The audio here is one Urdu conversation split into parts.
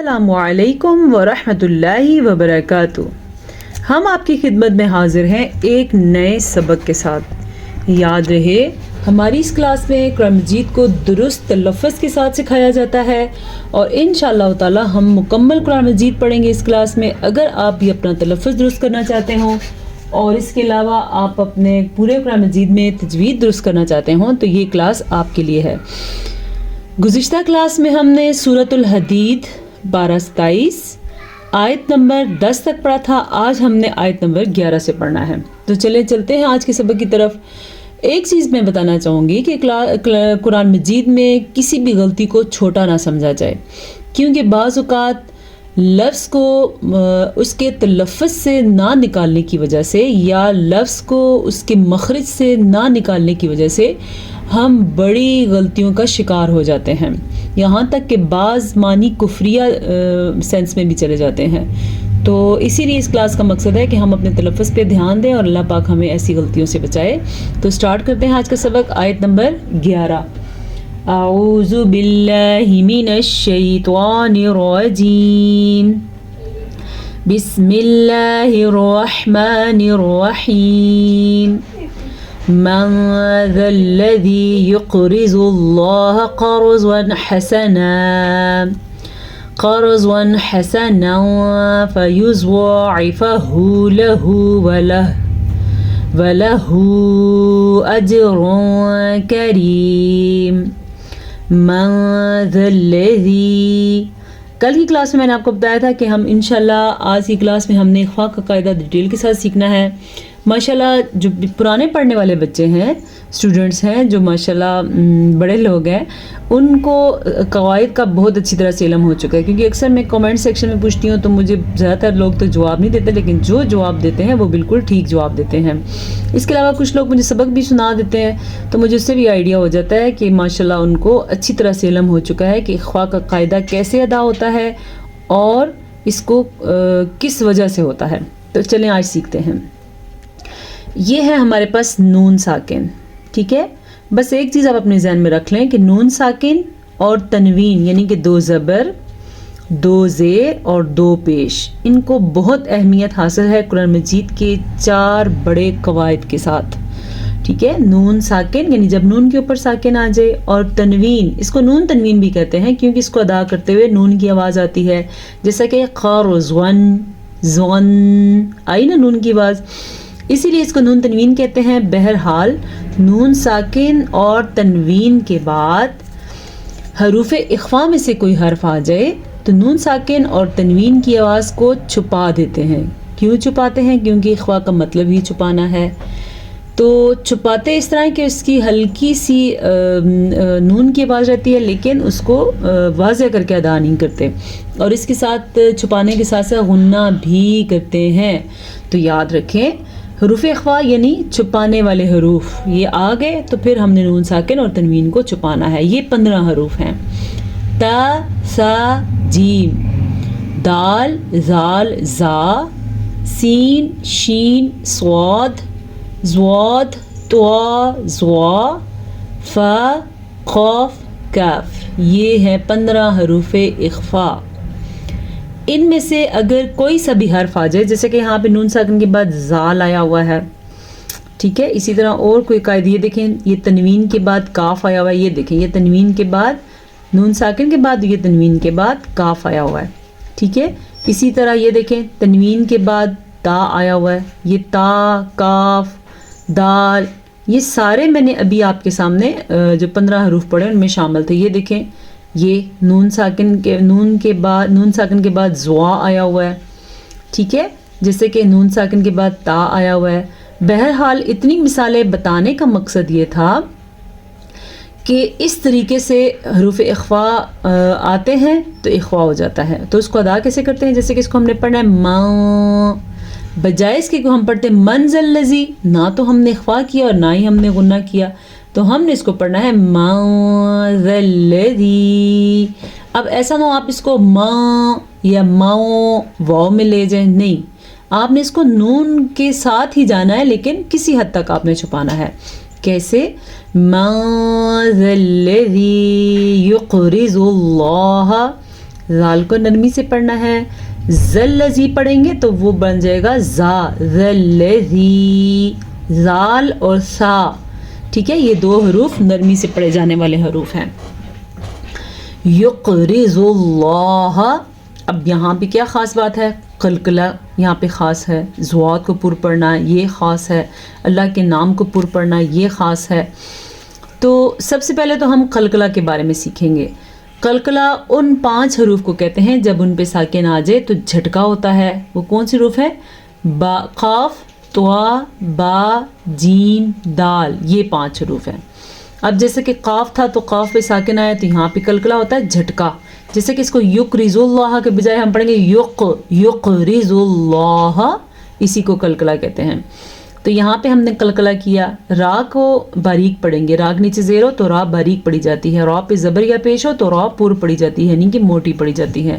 السلام علیکم ورحمۃ اللہ وبرکاتہ۔ ہم آپ کی خدمت میں حاضر ہیں ایک نئے سبق کے ساتھ۔ یاد رہے ہماری اس کلاس میں قرآن مجید کو درست تلفظ کے ساتھ سکھایا جاتا ہے اور انشاءاللہ تعالی ہم مکمل قرآن مجید پڑھیں گے اس کلاس میں۔ اگر آپ بھی اپنا تلفظ درست کرنا چاہتے ہوں اور اس کے علاوہ آپ اپنے پورے قرآن مجید میں تجوید درست کرنا چاہتے ہوں تو یہ کلاس آپ کے لیے ہے۔ گزشتہ کلاس میں ہم نے سورۃ الحدید 12-27 آیت نمبر 10 تک پڑھا تھا۔ آج ہم نے آیت نمبر 11 سے پڑھنا ہے، تو چلتے ہیں آج کے سبق کی طرف۔ ایک چیز میں بتانا چاہوں گی کہ قرآن مجید میں کسی بھی غلطی کو چھوٹا نہ سمجھا جائے، کیونکہ بعض اوقات لفظ کو اس کے تلفظ سے نہ نکالنے کی وجہ سے یا لفظ کو اس کے مخرج سے نہ نکالنے کی وجہ سے ہم بڑی غلطیوں کا شکار ہو جاتے ہیں، یہاں تک کہ بعض معنی کفریہ سینس میں بھی چلے جاتے ہیں۔ تو اسی لیے اس کلاس کا مقصد ہے کہ ہم اپنے تلفظ پہ دھیان دیں اور اللہ پاک ہمیں ایسی غلطیوں سے بچائے۔ تو سٹارٹ کرتے ہیں آج کا سبق، آیت نمبر 11۔ اعوذ باللہ من الشیطان الرجیم، بسم اللہ الرحمن الرحیم۔ من ذا الذی یقرض اللہ قرضا حسنا فیضاعفہ لہ اجر کریم۔ من ذا الذی، کل کی کلاس میں میں نے آپ کو بتایا تھا کہ ہم انشاءاللہ آج کی کلاس میں ہم نے اخفاء کا قاعدہ ڈیٹیل کے ساتھ سیکھنا ہے۔ ماشاءاللہ جو پرانے پڑھنے والے بچے ہیں، اسٹوڈنٹس ہیں جو ماشاءاللہ بڑے لوگ ہیں، ان کو قواعد کا بہت اچھی طرح سے علم ہو چکا ہے، کیونکہ اکثر میں کامنٹ سیکشن میں پوچھتی ہوں تو مجھے زیادہ تر لوگ تو جواب نہیں دیتے، لیکن جو جواب دیتے ہیں وہ بالکل ٹھیک جواب دیتے ہیں۔ اس کے علاوہ کچھ لوگ مجھے سبق بھی سنا دیتے ہیں، تو مجھے اس سے بھی آئیڈیا ہو جاتا ہے کہ ماشاءاللہ ان کو اچھی طرح سے علم ہو چکا ہے کہ اخفاء کا قاعدہ کیسے ادا ہوتا ہے اور اس کو کس وجہ سے ہوتا ہے۔ تو چلیں آج سیکھتے ہیں۔ یہ ہے ہمارے پاس نون ساکن، ٹھیک ہے؟ بس ایک چیز آپ اپنے ذہن میں رکھ لیں کہ نون ساکن اور تنوین یعنی کہ 2 زبر 2 زیر اور 2 پیش، ان کو بہت اہمیت حاصل ہے قرآن مجید کے 4 بڑے قواعد کے ساتھ، ٹھیک ہے؟ نون ساکن یعنی جب نون کے اوپر ساکن آ جائے، اور تنوین، اس کو نون تنوین بھی کہتے ہیں کیونکہ اس کو ادا کرتے ہوئے نون کی آواز آتی ہے، جیسا کہ قرضون، زون آئی نا نون کی آواز، اسی لیے اس کو نون تنوین کہتے ہیں۔ بہرحال نون ساکن اور تنوین کے بعد حروف اخفاء میں سے کوئی حرف آ جائے تو نون ساکن اور تنوین کی آواز کو چھپا دیتے ہیں۔ کیوں چھپاتے ہیں؟ کیونکہ اخفاء کا مطلب ہی چھپانا ہے۔ تو چھپاتے اس طرح کہ اس کی ہلکی سی نون کی آواز رہتی ہے، لیکن اس کو واضح کر کے ادا نہیں کرتے، اور اس کے ساتھ چھپانے کے ساتھ ساتھ غنہ بھی کرتے ہیں۔ تو یاد رکھیں حروف اخفاء یعنی چھپانے والے حروف، یہ آ گئے تو پھر ہم نے نون ساکن اور تنوین کو چھپانا ہے۔ یہ 15 حروف ہیں: تا، سا، جیم، دال، زال، زا، سین، شین، صاد، ضاد، طا، ضا، فا، قاف، کاف۔ یہ ہے 15 حروف اخفاء۔ ان میں سے اگر کوئی سا بھی حرف آ جائے، جیسے کہ یہاں پہ نون ساکن کے بعد زال آیا ہوا ہے، ٹھیک ہے؟ اسی طرح اور کوئی قاعدہ، یہ دیکھیں یہ تنوین کے بعد کاف آیا ہوا ہے، یہ دیکھیں یہ تنوین کے بعد نون ساکن کے بعد، یہ تنوین کے بعد کاف آیا ہوا ہے، ٹھیک ہے؟ اسی طرح یہ دیکھیں تنوین کے بعد تا آیا ہوا ہے، یہ تا، کاف، دال، یہ سارے میں نے ابھی آپ کے سامنے جو 15 حروف پڑھے ان میں شامل تھے۔ یہ دیکھیں یہ نون ساکن کے بعد زوا آیا ہوا ہے، ٹھیک ہے؟ جیسے کہ نون ساکن کے بعد تا آیا ہوا ہے۔ بہرحال اتنی مثالیں بتانے کا مقصد یہ تھا کہ اس طریقے سے حروف اخفاء آتے ہیں تو اخفاء ہو جاتا ہے۔ تو اس کو ادا کیسے کرتے ہیں؟ جیسے کہ اس کو ہم نے پڑھنا ہے ماں، بجائے اس کے کو ہم پڑھتے من ذا الذی، نہ تو ہم نے اخفاء کیا اور نہ ہی ہم نے غنہ کیا، تو ہم نے اس کو پڑھنا ہے من ذا الذی۔ اب ایسا نہ ہو آپ اس کو ماں یا ماؤ واو میں لے جائیں، نہیں، آپ نے اس کو نون کے ساتھ ہی جانا ہے، لیکن کسی حد تک آپ نے چھپانا ہے۔ کیسے؟ من ذا الذی یقرض اللہ زال کو نرمی سے پڑھنا ہے. ذلذی پڑھیں گے تو وہ بن جائے گا زا، ذلذی، زال اور سا. ٹھیک ہے، یہ دو حروف نرمی سے پڑھے جانے والے حروف ہیں. یقرض اللہ، اب یہاں پہ کیا خاص بات ہے؟ قلقلہ یہاں پہ خاص ہے، زوات کو پر پڑھنا یہ خاص ہے، اللہ کے نام کو پر پڑھنا یہ خاص ہے. تو سب سے پہلے تو ہم قلقلہ کے بارے میں سیکھیں گے. قلقلہ ان 5 حروف کو کہتے ہیں جب ان پہ ساکن آ جائے تو جھٹکا ہوتا ہے. وہ کون سی حروف ہے؟ با، قاف، طا، با، جیم، دال، یہ 5 حروف ہیں. اب جیسے کہ قاف تھا تو قاف پہ ساکن آیا تو یہاں پہ قلقلہ ہوتا ہے جھٹکا. جیسے کہ اس کو یقرض اللہ کے بجائے ہم پڑھیں گے یقرض اللہ، اسی کو قلقلہ کہتے ہیں. تو یہاں پہ ہم نے قلقلہ کیا. را کو باریک پڑھیں گے، را کے نیچے زیر ہو تو را باریک پڑھی جاتی ہے، را پہ زبر یا پیش ہو تو را پر پڑھی جاتی ہے، یعنی کہ موٹی پڑھی جاتی ہے.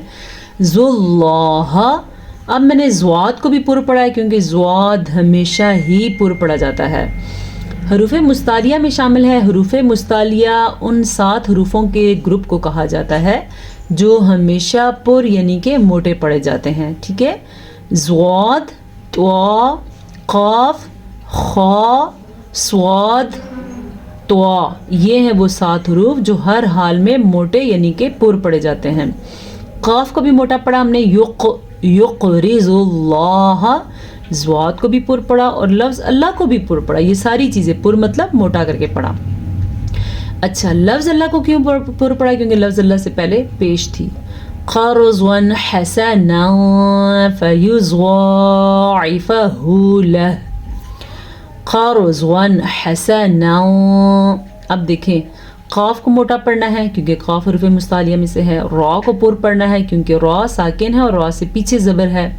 ذُلَّہ، اب میں نے زواد کو بھی پر پڑھا ہے کیونکہ زواد ہمیشہ ہی پر پڑھا جاتا ہے. حروف مستعلیہ میں شامل ہے. حروف مستعلیہ ان 7 حروفوں کے گروپ کو کہا جاتا ہے جو ہمیشہ پر یعنی کہ موٹے پڑھے جاتے ہیں. ٹھیک ہے، زواد، طا، قاف، خا، صاد، طا، یہ ہیں وہ 7 حروف جو ہر حال میں موٹے یعنی کہ پر پڑھے جاتے ہیں. قاف کو بھی موٹا پڑھا ہم نے، یقرض اللہ. زواد کو بھی پر پڑھا اور لفظ اللہ کو بھی پر پڑھا. یہ ساری چیزیں پر مطلب موٹا کر کے پڑھا. اچھا، لفظ اللہ کو کیوں پر پڑھا؟ کیونکہ لفظ اللہ سے پہلے پیش تھی. قرضا حسنا فیضاعفہ لہ، قرضا حسنا. اب دیکھیں، قاف کو موٹا پڑھنا ہے کیونکہ قاف حروف مستعلیہ میں سے ہے. را کو پر پڑھنا ہے کیونکہ را ساکن ہے اور را سے پیچھے زبر ہے.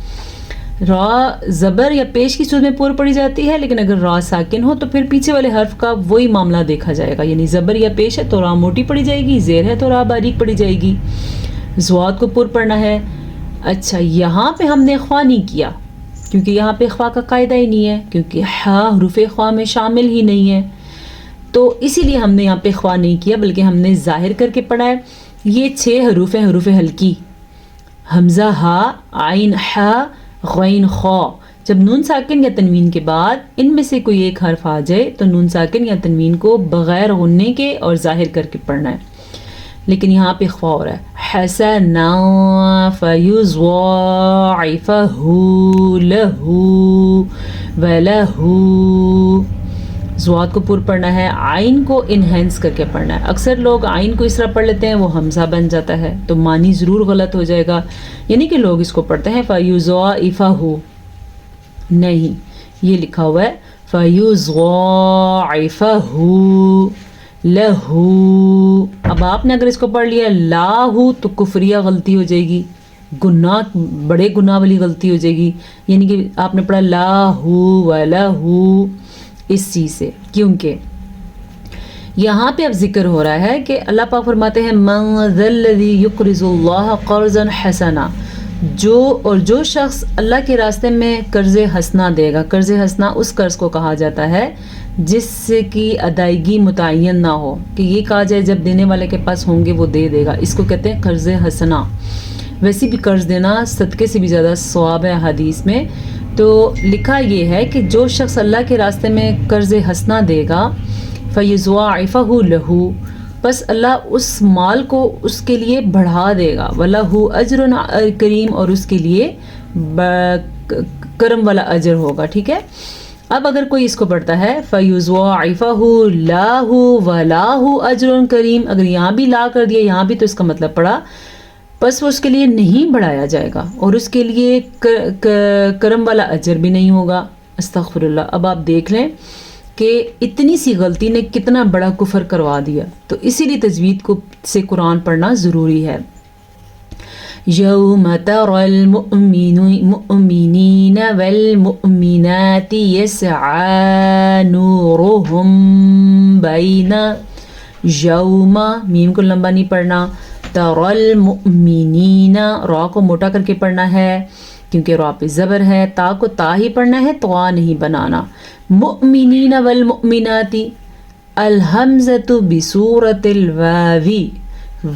را زبر یا پیش کی صورت میں پر پڑھی جاتی ہے، لیکن اگر را ساکن ہو تو پھر پیچھے والے حرف کا وہی معاملہ دیکھا جائے گا. یعنی زبر یا پیش ہے تو را موٹی پڑھی جائے گی، زیر ہے تو را باریک پڑھی جائے گی. زواد کو پر پڑھنا ہے. اچھا، یہاں پہ ہم نے خوا نہیں کیا کیونکہ یہاں پہ خوا کا قاعدہ ہی نہیں ہے، کیونکہ ہا حروف خوا میں شامل ہی نہیں ہے، تو اسی لیے ہم نے یہاں پہ خوا نہیں کیا بلکہ ہم نے ظاہر کر کے پڑھا ہے. یہ 6 حروف ہیں، حروف ہلکی، حمزہ ہا، عین ہا، غین خا. جب نون ساکن یا تنوین کے بعد ان میں سے کوئی ایک حرف آ جائے تو نون ساکن یا تنوین کو بغیر غننے کے اور ظاہر کر کے پڑھنا ہے. لیکن یہاں پہ خوا ہو رہا ہے. حسنا فیضاعفہ لہ ولہ. زواد کو پر پڑھنا ہے، عین کو انہینس کر کے پڑھنا ہے. اکثر لوگ عین کو اس طرح پڑھ لیتے ہیں وہ حمزہ بن جاتا ہے تو معنی ضرور غلط ہو جائے گا. یعنی کہ لوگ اس کو پڑھتے ہیں فیضاعفہ، نہیں، یہ لکھا ہوا ہے فیضاعفہ لہ. اب آپ نے اگر اس کو پڑھ لیا لاہو تو کفریہ غلطی ہو جائے گی، گناہ، بڑے گناہ والی غلطی ہو جائے گی. یعنی کہ آپ نے پڑھا لاہو ولہو اس چیز سے، کیونکہ یہاں پہ اب ذکر ہو رہا ہے کہ اللہ پاک فرماتے ہیں من ذا الذی یقرض اللہ قرضا حسنا، جو شخص اللہ کے راستے میں قرض حسنا دے گا. قرض حسنا اس قرض کو کہا جاتا ہے جس سے کی ادائیگی متعین نہ ہو، کہ یہ کہا جائے جب دینے والے کے پاس ہوں گے وہ دے دے گا. اس کو کہتے ہیں قرض حسنا. ویسے بھی قرض دینا صدقے سے بھی زیادہ ثواب ہے حدیث میں. تو لکھا یہ ہے کہ جو شخص اللہ کے راستے میں قرض حسنا دے گا فیضاعفہ لہ، بس اللہ اس مال کو اس کے لیے بڑھا دے گا. وَلَهُ أَجْرٌ کریم، اور اس کے لیے کرم والا اجر ہوگا. ٹھیک ہے، اب اگر کوئی اس کو پڑھتا ہے فیضاعفہ لہ وَلَهُ أَجْرٌ کریم، اگر یہاں بھی لا کر دیا یہاں بھی تو اس کا مطلب پڑا بس وہ اس کے لیے نہیں بڑھایا جائے گا اور اس کے لیے کرم والا اجر بھی نہیں ہوگا. استغفر اللہ. اب آپ دیکھ لیں کہ اتنی سی غلطی نے کتنا بڑا کفر کروا دیا. تو اسی لیے تجوید سے قرآن پڑھنا ضروری ہے. یوم تری المؤمنین والمؤمنات یسعی نورہم بین، یوم، میم کو لمبا نہیں پڑھنا، تری المؤمنین، را کو موٹا کر کے پڑھنا ہے کیونکہ را پہ زبر ہے، تا کو تا ہی پڑھنا ہے، طوا نہیں بنانا. مؤمنین والمؤمنات، الحمزۃ بصورت الواو،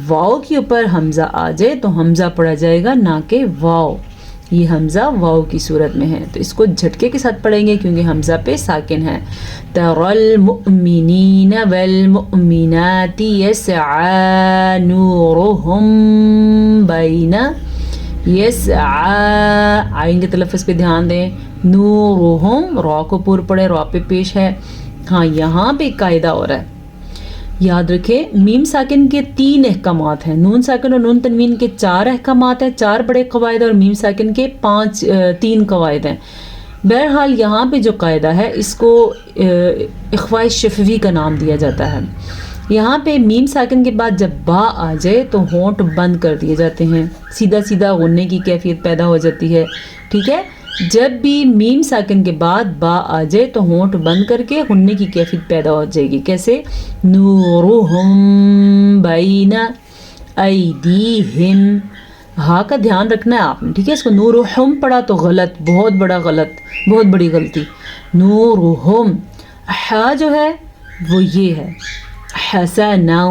واو کے اوپر حمزہ آ جائے تو حمزہ پڑھا جائے گا نہ کہ واو. یہ حمزہ واو کی صورت میں ہے تو اس کو جھٹکے کے ساتھ پڑھیں گے کیونکہ حمزہ پہ ساکن ہے. تَرَى الْمُؤْمِنِينَ وَالْمُؤْمِنَاتِ يَسْعَى نُورُهُمْ بَيْنَ يَسْعَى آئین کے تلفظ پہ دھیان دیں. نورہم را کو پور پڑے را پہ پیش ہے. ہاں یہاں پہ قاعدہ ہو رہا ہے یاد رکھیں میم ساکن کے 3 احکامات ہیں. نون ساکن اور نون تنوین کے 4 احکامات ہیں 4 بڑے قواعد اور میم ساکن کے 3 قواعد ہیں. بہرحال یہاں پہ جو قاعدہ ہے اس کو اخفاء شفوی کا نام دیا جاتا ہے. یہاں پہ میم ساکن کے بعد جب با آ جائے تو ہونٹ بند کر دیے جاتے ہیں سیدھا سیدھا غننے کی کیفیت پیدا ہو جاتی ہے. ٹھیک ہے جب بھی میم ساکن کے بعد با آ جائے تو ہونٹ بند کر کے غننے کی کیفیت پیدا ہو جائے گی. کیسے نورہم بین ایدیہم ہاں کا دھیان رکھنا ہے آپ نے. ٹھیک ہے اس کو نورہم پڑھا تو غلط بہت بڑی غلطی. نورہم ہا جو ہے وہ یہ ہے حسنا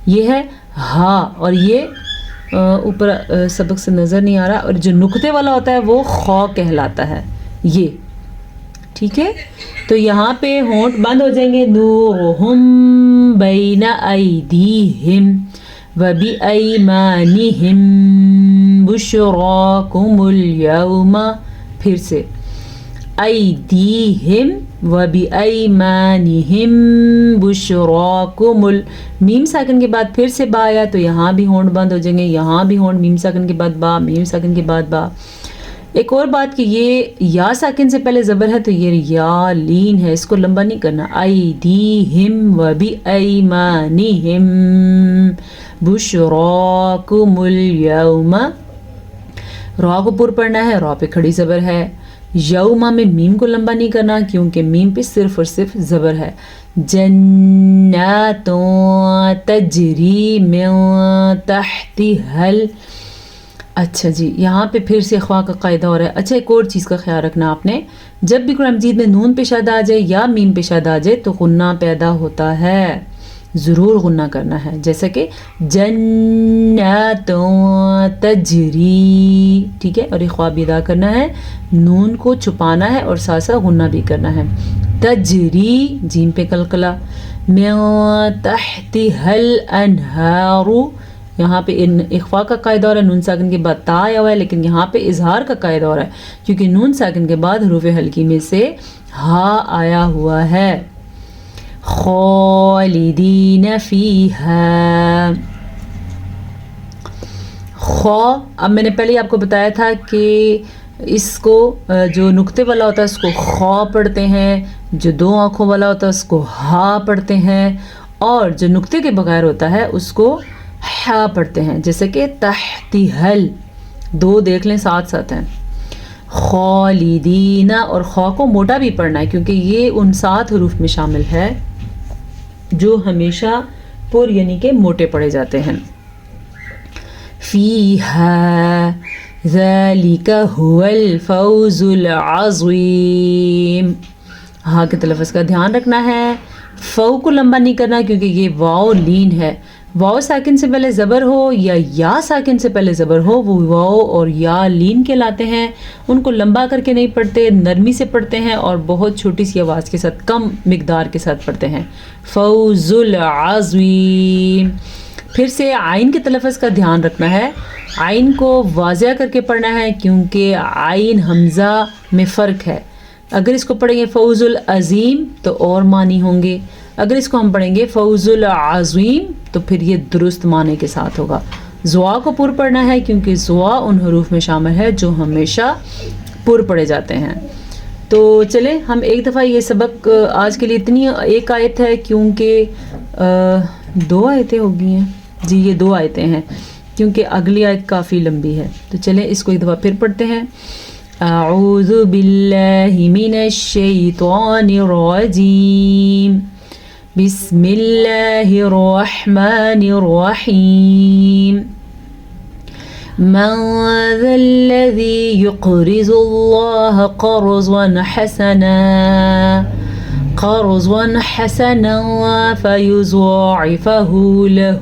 یہ ہے ہا اور یہ اوپر سبق سے نظر نہیں آ رہا اور جو نقطے والا ہوتا ہے وہ خا کہلاتا ہے یہ. ٹھیک ہے تو یہاں پہ ہونٹ بند ہو جائیں گے. نورہم بین ایدیہم وبایمانہم بشراکم اليوم پھر سے ایدیہم وبایمانہم بشراکم میم ساکن کے بعد پھر سے با آیا تو یہاں بھی ہونٹ بند ہو جائیں گے. یہاں بھی ہونٹ میم ساکن کے بعد با میم ساکن کے بعد با. ایک اور بات کہ یہ یا ساکن سے پہلے زبر ہے تو یہ یا لین ہے اس کو لمبا نہیں کرنا. ایدیہم وبایمانہم بشراکم اليوم را کو پر پڑھنا ہے را پہ کھڑی زبر ہے. یوما میں میم کو لمبا نہیں کرنا کیونکہ میم پہ صرف اور صرف زبر ہے. جنات تجری من تحتها اچھا جی یہاں پہ پھر سے اخوا کا قاعدہ ہو رہا ہے. اچھا ایک اور چیز کا خیال رکھنا آپ نے جب بھی قرآن مجید میں نون پیشاد آ جائے یا میم پیشاد آ جائے تو غنہ پیدا ہوتا ہے ضرور غنہ کرنا ہے. جیسا کہ جنات تجری ٹھیک ہے اور اخوا بھی ادا کرنا ہے نون کو چھپانا ہے اور ساتھ ساتھ غنہ بھی کرنا ہے. تجری جیم پہ قلقلہ. من تحتها الانہار یہاں پہ اخفاء کا قاعدہ ہو رہا ہے نون ساکن کے بعد تا آیا ہوا ہے لیکن یہاں پہ اظہار کا قاعدہ ہو رہا ہے کیونکہ نون ساکن کے بعد حروف حلقی میں سے ہا آیا ہوا ہے. خالدین فیہا خا اب میں نے پہلے آپ کو بتایا تھا کہ اس کو جو نقطے والا ہوتا ہے اس کو خا پڑھتے ہیں جو 2 آنکھوں والا ہوتا ہے اس کو ہا پڑھتے ہیں اور جو نقطے کے بغیر ہوتا ہے اس کو ہا پڑھتے ہیں. جیسے کہ تحتہل 2 دیکھ لیں ساتھ ساتھ ہیں. خالدین اور خا کو موٹا بھی پڑھنا ہے کیونکہ یہ ان 7 حروف میں شامل ہے جو ہمیشہ پر یعنی کہ موٹے پڑھے جاتے ہیں. فیہا ذالک هو الفوز العظیم ہاں کے تلفظ کا دھیان رکھنا ہے. فو کو لمبا نہیں کرنا کیونکہ یہ واو لین ہے. واو ساکن سے پہلے زبر ہو یا ساکن سے پہلے زبر ہو وہ واو اور یا لین کہلاتے ہیں. ان کو لمبا کر کے نہیں پڑھتے نرمی سے پڑھتے ہیں اور بہت چھوٹی سی آواز کے ساتھ کم مقدار کے ساتھ پڑھتے ہیں. فوز العظیم. پھر سے آئین کے تلفظ کا دھیان رکھنا ہے. آئین کو واضح کر کے پڑھنا ہے کیونکہ آئین حمزہ میں فرق ہے. اگر اس کو پڑھیں گے فوز العظیم تو اور معنی ہوں گے. اگر اس کو ہم پڑھیں گے فوز العظیم تو پھر یہ درست معنی کے ساتھ ہوگا. زوا کو پر پڑھنا ہے کیونکہ زوا ان حروف میں شامل ہے جو ہمیشہ پر پڑھے جاتے ہیں. تو چلیں ہم ایک دفعہ یہ سبق آج کے لیے اتنی ایک آیت ہے کیونکہ 2 آیتیں ہو گئی ہیں جی یہ 2 آیتیں ہیں کیونکہ اگلی آیت کافی لمبی ہے. تو چلیں اس کو ایک دفعہ پھر پڑھتے ہیں. اعوذ باللہ من الشیطان الرجیم بسم اللہ الرحمن الرحیم. من ذا الذی يقرض اللہ قرضا حسنا فيضاعفه له